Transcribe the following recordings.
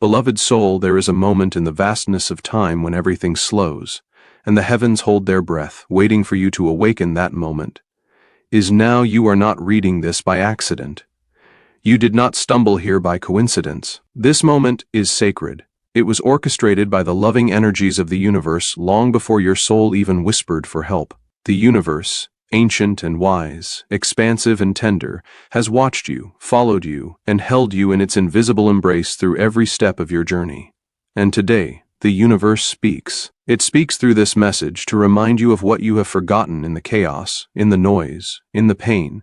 Beloved soul, there is a moment in the vastness of time when everything slows, and the heavens hold their breath, waiting for you to awaken. That moment is now. You are not reading this by accident. You did not stumble here by coincidence. This moment is sacred. It was orchestrated by the loving energies of the universe long before your soul even whispered for help. The universe, ancient and wise, expansive and tender, has watched you, followed you, and held you in its invisible embrace through every step of your journey. And today, the universe speaks. It speaks through this message to remind you of what you have forgotten in the chaos, in the noise, in the pain,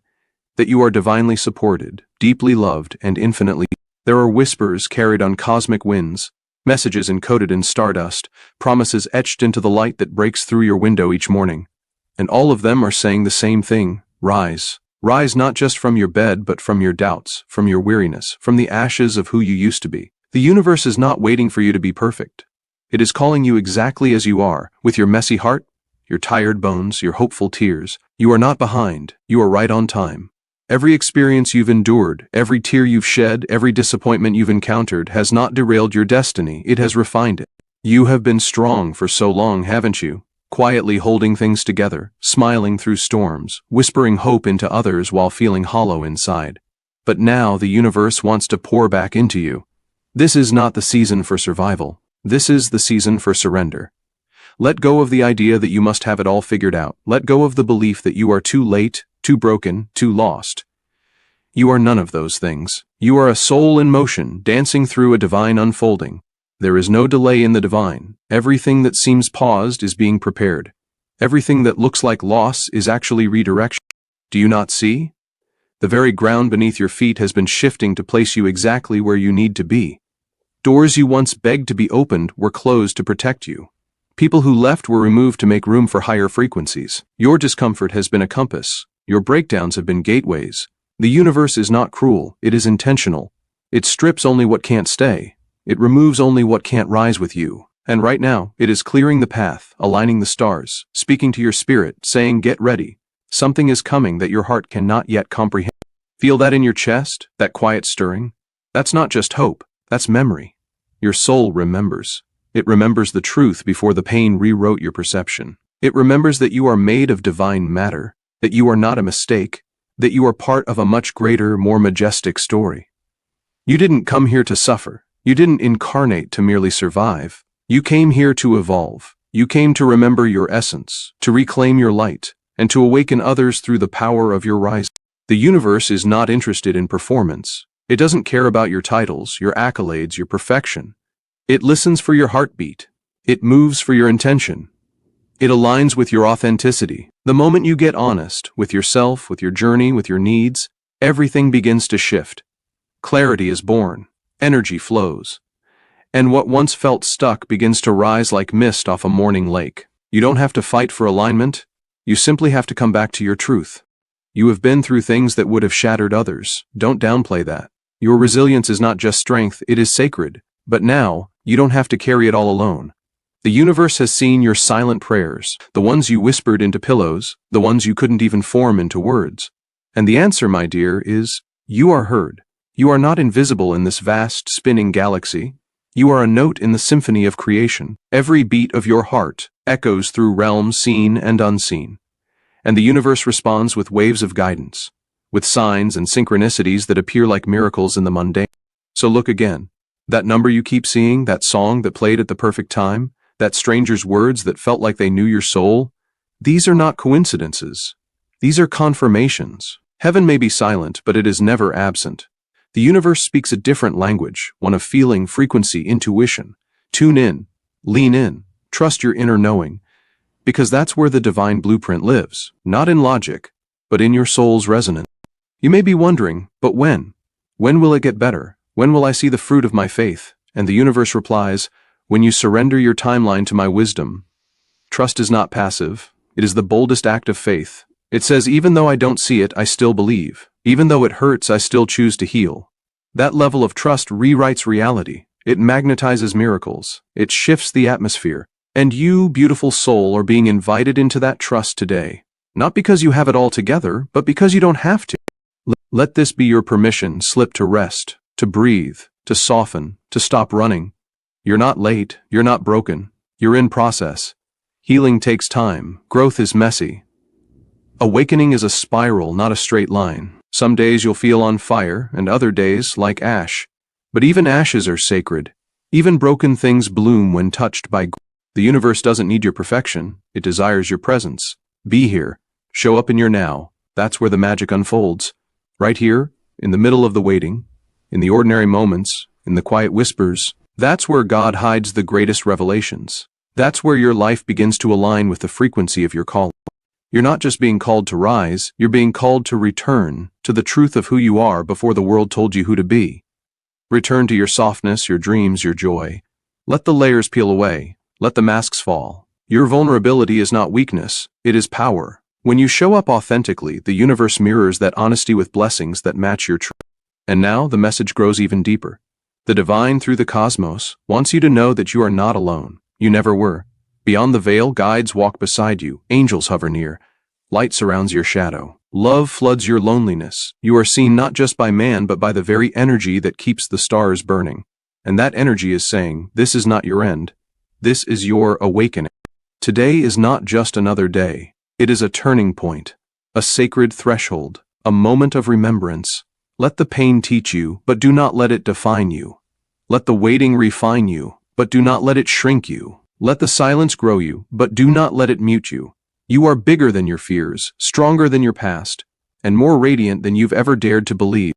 that you are divinely supported, deeply loved, and infinitely. There are whispers carried on cosmic winds, messages encoded in stardust, promises etched into the light that breaks through your window each morning. And all of them are saying the same thing: rise. Rise not just from your bed, but from your doubts, from your weariness, from the ashes of who you used to be. The universe is not waiting for you to be perfect. It is calling you exactly as you are, with your messy heart, your tired bones, your hopeful tears. You are not behind. You are right on time. Every experience you've endured, every tear you've shed, every disappointment you've encountered has not derailed your destiny. It has refined it. You have been strong for so long, haven't you? Quietly holding things together, smiling through storms, whispering hope into others while feeling hollow inside. But now the universe wants to pour back into you. This is not the season for survival. This is the season for surrender. Let go of the idea that you must have it all figured out. Let go of the belief that you are too late, too broken, too lost. You are none of those things. You are a soul in motion, dancing through a divine unfolding. There is no delay in the divine. Everything that seems paused is being prepared. Everything that looks like loss is actually redirection. Do you not see? The very ground beneath your feet has been shifting to place you exactly where you need to be. Doors you once begged to be opened were closed to protect you. People who left were removed to make room for higher frequencies. Your discomfort has been a compass. Your breakdowns have been gateways. The universe is not cruel. It is intentional. It strips only what can't stay. It removes only what can't rise with you. And right now, it is clearing the path, aligning the stars, speaking to your spirit, saying, get ready. Something is coming that your heart cannot yet comprehend. Feel that in your chest, that quiet stirring? That's not just hope. That's memory. Your soul remembers. It remembers the truth before the pain rewrote your perception. It remembers that you are made of divine matter, that you are not a mistake, that you are part of a much greater, more majestic story. You didn't come here to suffer. You didn't incarnate to merely survive. You came here to evolve. You came to remember your essence, to reclaim your light, and to awaken others through the power of your rising. The universe is not interested in performance. It doesn't care about your titles, your accolades, your perfection. It listens for your heartbeat. It moves for your intention. It aligns with your authenticity. The moment you get honest with yourself, with your journey, with your needs, everything begins to shift. Clarity is born. Energy flows. And what once felt stuck begins to rise like mist off a morning lake. You don't have to fight for alignment. You simply have to come back to your truth. You have been through things that would have shattered others. Don't downplay that. Your resilience is not just strength, it is sacred. But now, you don't have to carry it all alone. The universe has seen your silent prayers, the ones you whispered into pillows, the ones you couldn't even form into words. And the answer, my dear, is, you are heard. You are not invisible in this vast, spinning galaxy. You are a note in the symphony of creation. Every beat of your heart echoes through realms seen and unseen. And the universe responds with waves of guidance, with signs and synchronicities that appear like miracles in the mundane. So look again. That number you keep seeing, that song that played at the perfect time, that stranger's words that felt like they knew your soul, these are not coincidences. These are confirmations. Heaven may be silent, but it is never absent. The universe speaks a different language, one of feeling, frequency, intuition. Tune in, lean in, trust your inner knowing, because that's where the divine blueprint lives, not in logic, but in your soul's resonance. You may be wondering, but when? When will it get better? When will I see the fruit of my faith? And the universe replies, when you surrender your timeline to my wisdom. Trust is not passive. It is the boldest act of faith. It says, even though I don't see it, I still believe. Even though it hurts, I still choose to heal. That level of trust rewrites reality. It magnetizes miracles. It shifts the atmosphere. And you, beautiful soul, are being invited into that trust today. Not because you have it all together, but because you don't have to. Let this be your permission slip to rest, to breathe, to soften, to stop running. You're not late, you're not broken, you're in process. Healing takes time, growth is messy. Awakening is a spiral, not a straight line. Some days you'll feel on fire, and other days like ash. But even ashes are sacred. Even broken things bloom when touched by God. The universe doesn't need your perfection, it desires your presence. Be here. Show up in your now. That's where the magic unfolds. Right here, in the middle of the waiting, in the ordinary moments, in the quiet whispers. That's where God hides the greatest revelations. That's where your life begins to align with the frequency of your call. You're not just being called to rise, you're being called to return to the truth of who you are before the world told you who to be. Return to your softness, your dreams, your joy. Let the layers peel away. Let the masks fall. Your vulnerability is not weakness, it is power. When you show up authentically, the universe mirrors that honesty with blessings that match your truth. And now the message grows even deeper. The divine through the cosmos wants you to know that you are not alone. You never were. Beyond the veil, guides walk beside you, angels hover near. Light surrounds your shadow. Love floods your loneliness. You are seen not just by man but by the very energy that keeps the stars burning. And that energy is saying, this is not your end. This is your awakening. Today is not just another day. It is a turning point, a sacred threshold, a moment of remembrance. Let the pain teach you, but do not let it define you. Let the waiting refine you, but do not let it shrink you. Let the silence grow you, but do not let it mute you. You are bigger than your fears, stronger than your past, and more radiant than you've ever dared to believe.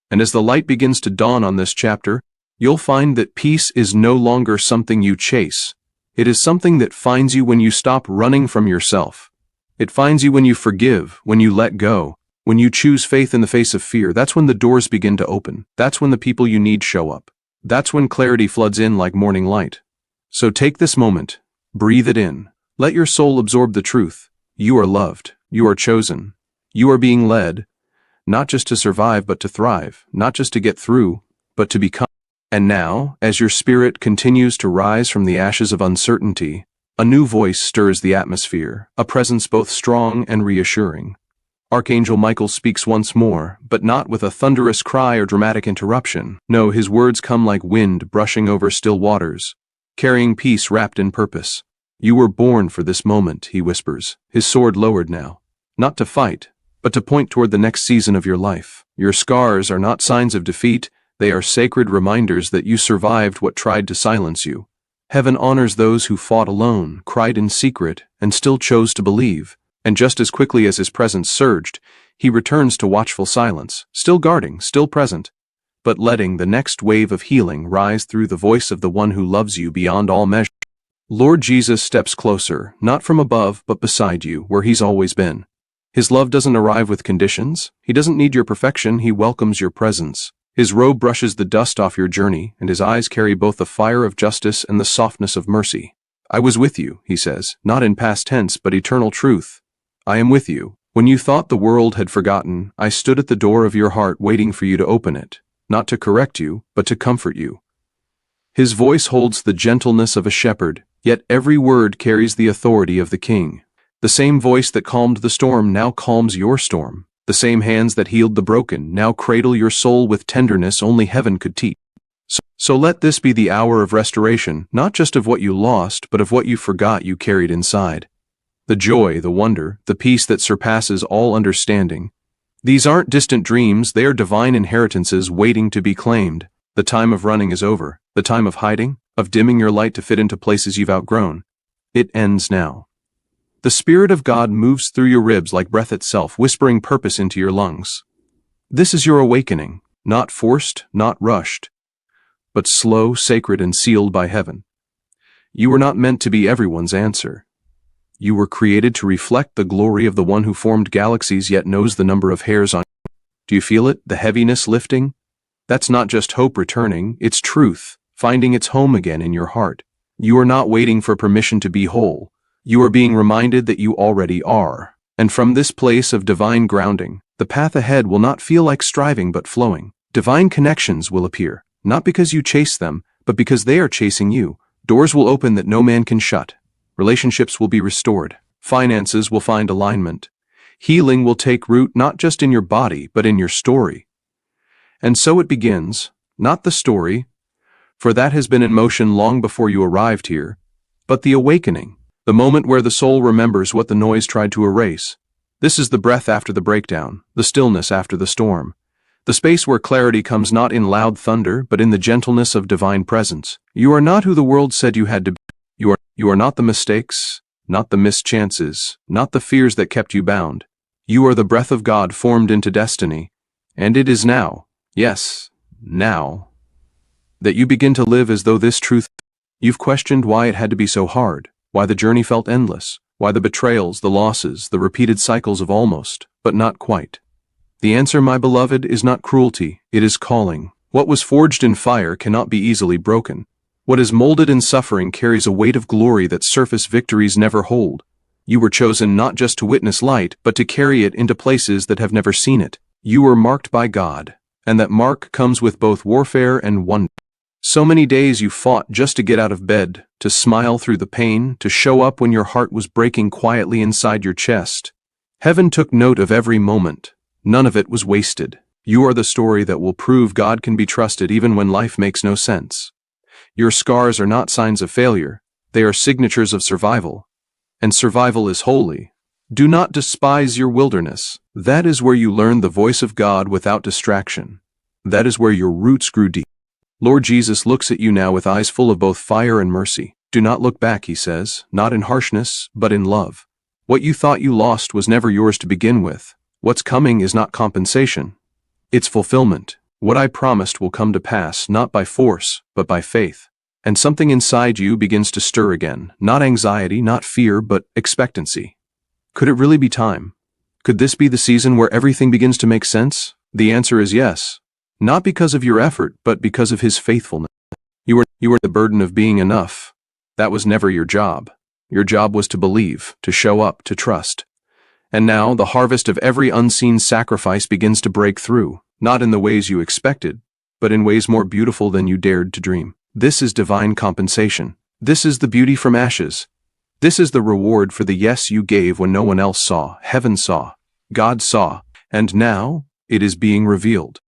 And as the light begins to dawn on this chapter, you'll find that peace is no longer something you chase. It is something that finds you when you stop running from yourself. It finds you when you forgive, when you let go, when you choose faith in the face of fear. That's when the doors begin to open. That's when the people you need show up. That's when clarity floods in like morning light. So take this moment, breathe it in. Let your soul absorb the truth. You are loved. You are chosen. You are being led, not just to survive but to thrive, not just to get through, but to become. And now, as your spirit continues to rise from the ashes of uncertainty, a new voice stirs the atmosphere, a presence both strong and reassuring. Archangel Michael speaks once more, but not with a thunderous cry or dramatic interruption. No, his words come like wind brushing over still waters, carrying peace wrapped in purpose. You were born for this moment, he whispers, his sword lowered now. Not to fight, but to point toward the next season of your life. Your scars are not signs of defeat, they are sacred reminders that you survived what tried to silence you. Heaven honors those who fought alone, cried in secret, and still chose to believe. And just as quickly as his presence surged, he returns to watchful silence, still guarding, still present, but letting the next wave of healing rise through the voice of the one who loves you beyond all measure. Lord Jesus steps closer, not from above, but beside you, where he's always been. His love doesn't arrive with conditions. He doesn't need your perfection, he welcomes your presence. His robe brushes the dust off your journey, and his eyes carry both the fire of justice and the softness of mercy. I was with you, he says, not in past tense, but eternal truth. I am with you. When you thought the world had forgotten, I stood at the door of your heart waiting for you to open it, not to correct you, but to comfort you. His voice holds the gentleness of a shepherd, yet every word carries the authority of the king. The same voice that calmed the storm now calms your storm. The same hands that healed the broken now cradle your soul with tenderness only heaven could teach. So let this be the hour of restoration, not just of what you lost, but of what you forgot you carried inside. The joy, the wonder, the peace that surpasses all understanding. These aren't distant dreams, they are divine inheritances waiting to be claimed. The time of running is over. The time of hiding, of dimming your light to fit into places you've outgrown. It ends now. The Spirit of God moves through your ribs like breath itself, whispering purpose into your lungs. This is your awakening, not forced, not rushed, but slow, sacred, and sealed by heaven. You were not meant to be everyone's answer. You were created to reflect the glory of the one who formed galaxies yet knows the number of hairs on you. Do you feel it, the heaviness lifting? That's not just hope returning, it's truth, finding its home again in your heart. You are not waiting for permission to be whole. You are being reminded that you already are. And from this place of divine grounding, the path ahead will not feel like striving but flowing. Divine connections will appear, not because you chase them, but because they are chasing you. Doors will open that no man can shut. Relationships will be restored. Finances will find alignment. Healing will take root not just in your body, but in your story. And so it begins, Not the story, for that has been in motion long before you arrived here, but the awakening, the moment where the soul remembers what the noise tried to erase. This is the breath after the breakdown, the stillness after the storm, the space where clarity comes not in loud thunder but in the gentleness of divine presence. You are not who the world said you had to be. You are not the mistakes, not the missed chances, not the fears that kept you bound. You are the breath of God formed into destiny, and it is now, yes, now, that you begin to live as though this truth. You've questioned why it had to be so hard, why the journey felt endless, why the betrayals, the losses, the repeated cycles of almost, but not quite. The answer, my beloved, is not cruelty, it is calling. What was forged in fire cannot be easily broken. What is molded in suffering carries a weight of glory that surface victories never hold. You were chosen not just to witness light, but to carry it into places that have never seen it. You were marked by God, and that mark comes with both warfare and wonder. So many days you fought just to get out of bed, to smile through the pain, to show up when your heart was breaking quietly inside your chest. Heaven took note of every moment. None of it was wasted. You are the story that will prove God can be trusted even when life makes no sense. Your scars are not signs of failure, they are signatures of survival. And survival is holy. Do not despise your wilderness. That is where you learn the voice of God without distraction. That is where your roots grew deep. Lord Jesus looks at you now with eyes full of both fire and mercy. Do not look back, he says, not in harshness, but in love. What you thought you lost was never yours to begin with. What's coming is not compensation. It's fulfillment. What I promised will come to pass not by force, but by faith. And something inside you begins to stir again, not anxiety, not fear, but expectancy. Could it really be time? Could this be the season where everything begins to make sense? The answer is yes. Not because of your effort, but because of his faithfulness. You were the burden of being enough. That was never your job. Your job was to believe, to show up, to trust. And now the harvest of every unseen sacrifice begins to break through, not in the ways you expected, but in ways more beautiful than you dared to dream. This is divine compensation. This is the beauty from ashes. This is the reward for the yes you gave when no one else saw. Heaven saw. God saw. And now, it is being revealed.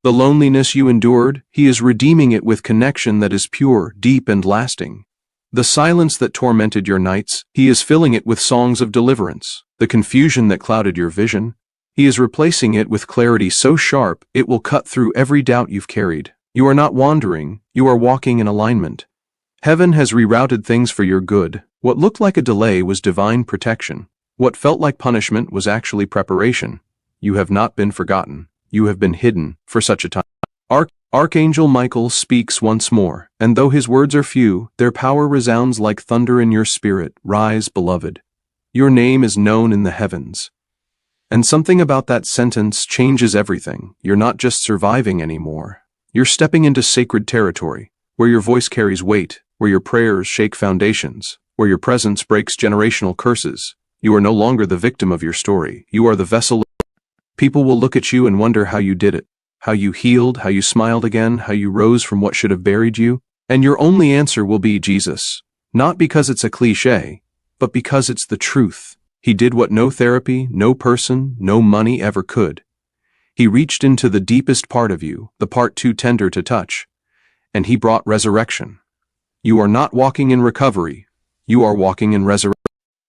The loneliness you endured, he is redeeming it with connection that is pure, deep, and lasting. The silence that tormented your nights, he is filling it with songs of deliverance. The confusion that clouded your vision, he is replacing it with clarity so sharp it will cut through every doubt you've carried. You are not wandering, you are walking in alignment. Heaven has rerouted things for your good. What looked like a delay was divine protection. What felt like punishment was actually preparation. You have not been forgotten. You have been hidden for such a time. Archangel Michael speaks once more, and though his words are few, their power resounds like thunder in your spirit. Rise, beloved. Your name is known in the heavens. And something about that sentence changes everything. You're not just surviving anymore. You're stepping into sacred territory, where your voice carries weight, where your prayers shake foundations, where your presence breaks generational curses. You are no longer the victim of your story. You are the vessel. People will look at you and wonder how you did it, how you healed, how you smiled again, how you rose from what should have buried you. And your only answer will be Jesus. Not because it's a cliche, but because it's the truth. He did what no therapy, no person, no money ever could. He reached into the deepest part of you, the part too tender to touch, and he brought resurrection. You are not walking in recovery, you are walking in resurrection.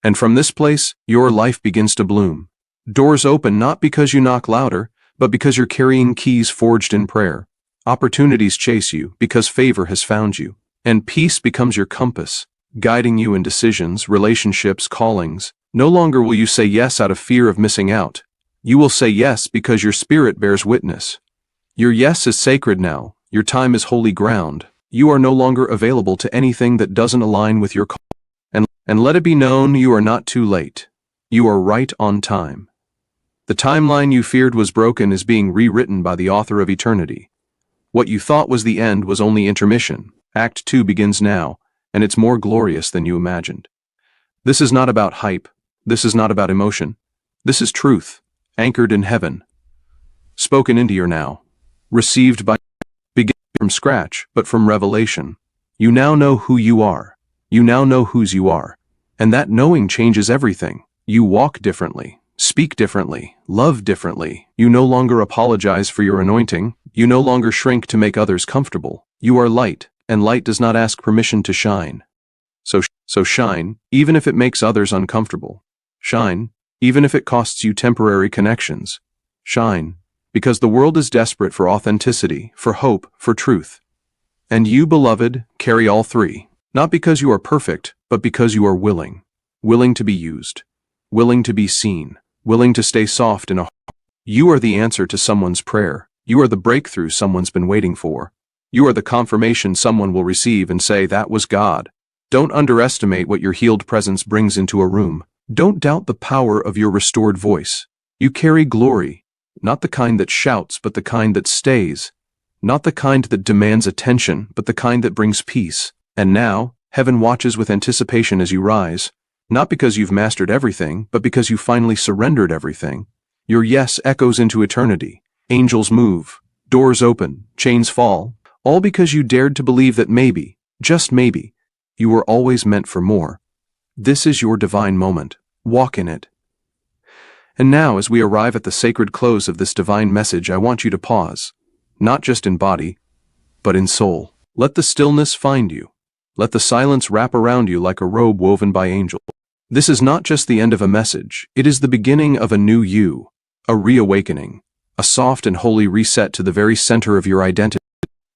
And from this place, your life begins to bloom. Doors open not because you knock louder, but because you're carrying keys forged in prayer. Opportunities chase you because favor has found you. And peace becomes your compass, guiding you in decisions, relationships, callings. No longer will you say yes out of fear of missing out. You will say yes because your spirit bears witness. Your yes is sacred now. Your time is holy ground. You are no longer available to anything that doesn't align with your call. And let it be known you are not too late. You are right on time. The timeline you feared was broken is being rewritten by the author of eternity. What you thought was the end was only intermission. Act 2 begins now, and it's more glorious than you imagined. This is not about hype. This is not about emotion. This is truth, anchored in heaven. Spoken into your now. Received by begin from scratch, but from revelation. You now know who you are. You now know whose you are. And that knowing changes everything. You walk differently. Speak differently, love differently. You no longer apologize for your anointing. You no longer shrink to make others comfortable. You are light, and light does not ask permission to shine. So shine, even if it makes others uncomfortable. Shine, even if it costs you temporary connections. Shine, because the world is desperate for authenticity, for hope, for truth. And you, beloved, carry all three, not because you are perfect, but because you are willing. Willing to be used. Willing to be seen. Willing to stay soft in a... You are the answer to someone's prayer. You are the breakthrough someone's been waiting for. You are the confirmation someone will receive and say, that was God. Don't underestimate what your healed presence brings into a room. Don't doubt the power of your restored voice. You carry glory, not the kind that shouts, but the kind that stays. Not the kind that demands attention, but the kind that brings peace. And now, heaven watches with anticipation as you rise, not because you've mastered everything, but because you finally surrendered everything. Your yes echoes into eternity. Angels move, doors open, chains fall, all because you dared to believe that maybe, just maybe, you were always meant for more. This is your divine moment. Walk in it. And now, as we arrive at the sacred close of this divine message, I want you to pause, not just in body, but in soul. Let the stillness find you. Let the silence wrap around you like a robe woven by angels. This is not just the end of a message, it is the beginning of a new you, a reawakening, a soft and holy reset to the very center of your identity.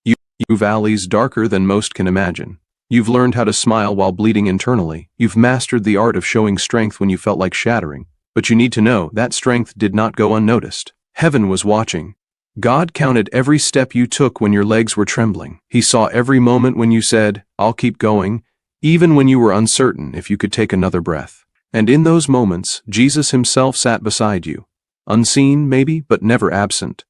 You valleys darker than most can imagine. You've learned how to smile while bleeding internally. You've mastered the art of showing strength when you felt like shattering. But you need to know that strength did not go unnoticed. Heaven was watching. God counted every step you took when your legs were trembling. He saw every moment when you said, I'll keep going, even when you were uncertain if you could take another breath. And in those moments, Jesus himself sat beside you. Unseen, maybe, but never absent.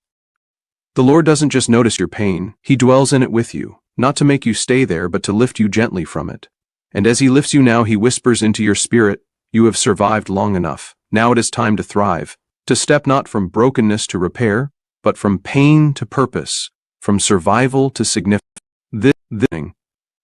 The Lord doesn't just notice your pain, he dwells in it with you. Not to make you stay there, but to lift you gently from it. And as he lifts you now, he whispers into your spirit, you have survived long enough. Now it is time to thrive, to step not from brokenness to repair, but from pain to purpose, from survival to significance. This thing.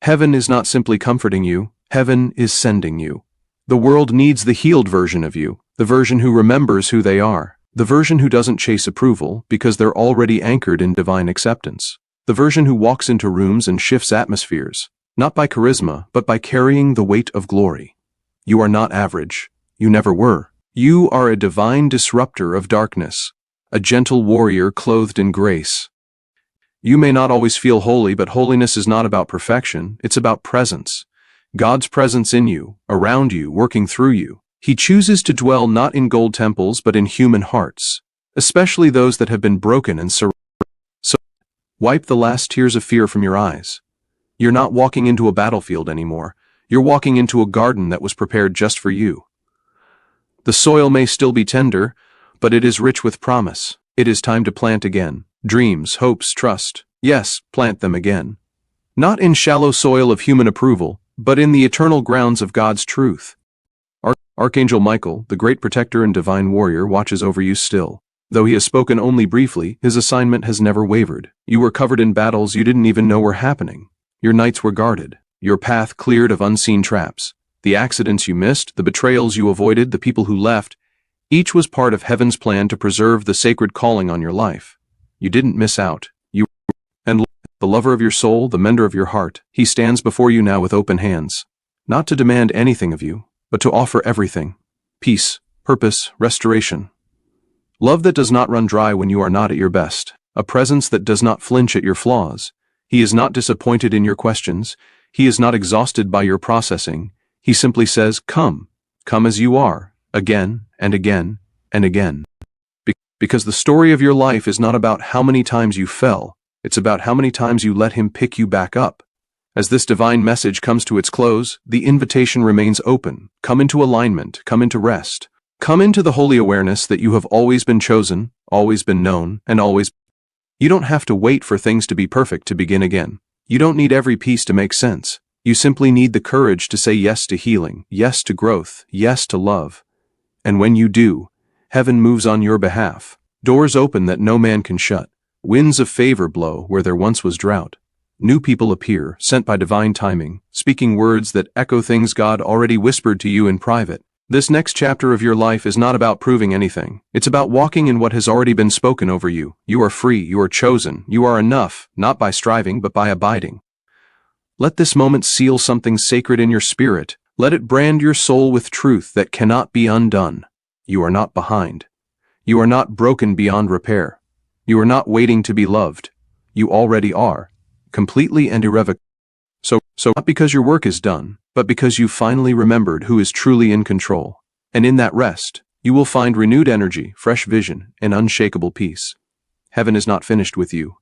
Heaven is not simply comforting you, heaven is sending you. The world needs the healed version of you, the version who remembers who they are, the version who doesn't chase approval because they're already anchored in divine acceptance. The version who walks into rooms and shifts atmospheres, not by charisma, but by carrying the weight of glory. You are not average. You never were. You are a divine disruptor of darkness, a gentle warrior clothed in grace. You may not always feel holy, but holiness is not about perfection, it's about presence. God's presence in you, around you, working through you. He chooses to dwell not in gold temples, but in human hearts, especially those that have been broken and surrounded. Wipe the last tears of fear from your eyes. You're not walking into a battlefield anymore. You're walking into a garden that was prepared just for you. The soil may still be tender, but it is rich with promise. It is time to plant again. Dreams, hopes, trust. Yes, plant them again. Not in shallow soil of human approval, but in the eternal grounds of God's truth. Archangel Michael, the great protector and divine warrior, watches over you still. Though he has spoken only briefly, his assignment has never wavered. You were covered in battles you didn't even know were happening. Your nights were guarded, your path cleared of unseen traps. The accidents you missed, the betrayals you avoided, the people who left, each was part of heaven's plan to preserve the sacred calling on your life. You didn't miss out. And the lover of your soul, the mender of your heart, he stands before you now with open hands, not to demand anything of you, but to offer everything. Peace, purpose, restoration. Love that does not run dry when you are not at your best. A presence that does not flinch at your flaws. He is not disappointed in your questions. He is not exhausted by your processing. He simply says, come as you are, again and again and again. Because the story of your life is not about how many times you fell, it's about how many times you let him pick you back up. As this divine message comes to its close, the invitation remains open. Come into alignment, come into rest. Come into the holy awareness that you have always been chosen, always been known, and always. You don't have to wait for things to be perfect to begin again. You don't need every piece to make sense. You simply need the courage to say yes to healing, yes to growth, yes to love. And when you do, heaven moves on your behalf. Doors open that no man can shut. Winds of favor blow where there once was drought. New people appear, sent by divine timing, speaking words that echo things God already whispered to you in private. This next chapter of your life is not about proving anything. It's about walking in what has already been spoken over you. You are free, you are chosen, you are enough, not by striving but by abiding. Let this moment seal something sacred in your spirit. Let it brand your soul with truth that cannot be undone. You are not behind. You are not broken beyond repair. You are not waiting to be loved. You already are, completely and irrevocably. So not because your work is done, but because you finally remembered who is truly in control. And in that rest, you will find renewed energy, fresh vision, and unshakable peace. Heaven is not finished with you.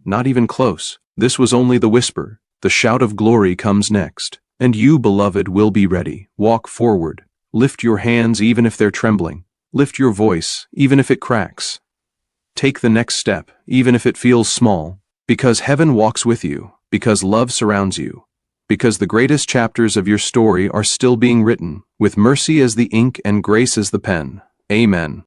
Not even close. This was only the whisper. The shout of glory comes next. And you, beloved, will be ready. Walk forward. Lift your hands even if they're trembling. Lift your voice even if it cracks. Take the next step, even if it feels small. Because heaven walks with you. Because love surrounds you. Because the greatest chapters of your story are still being written, with mercy as the ink and grace as the pen. Amen.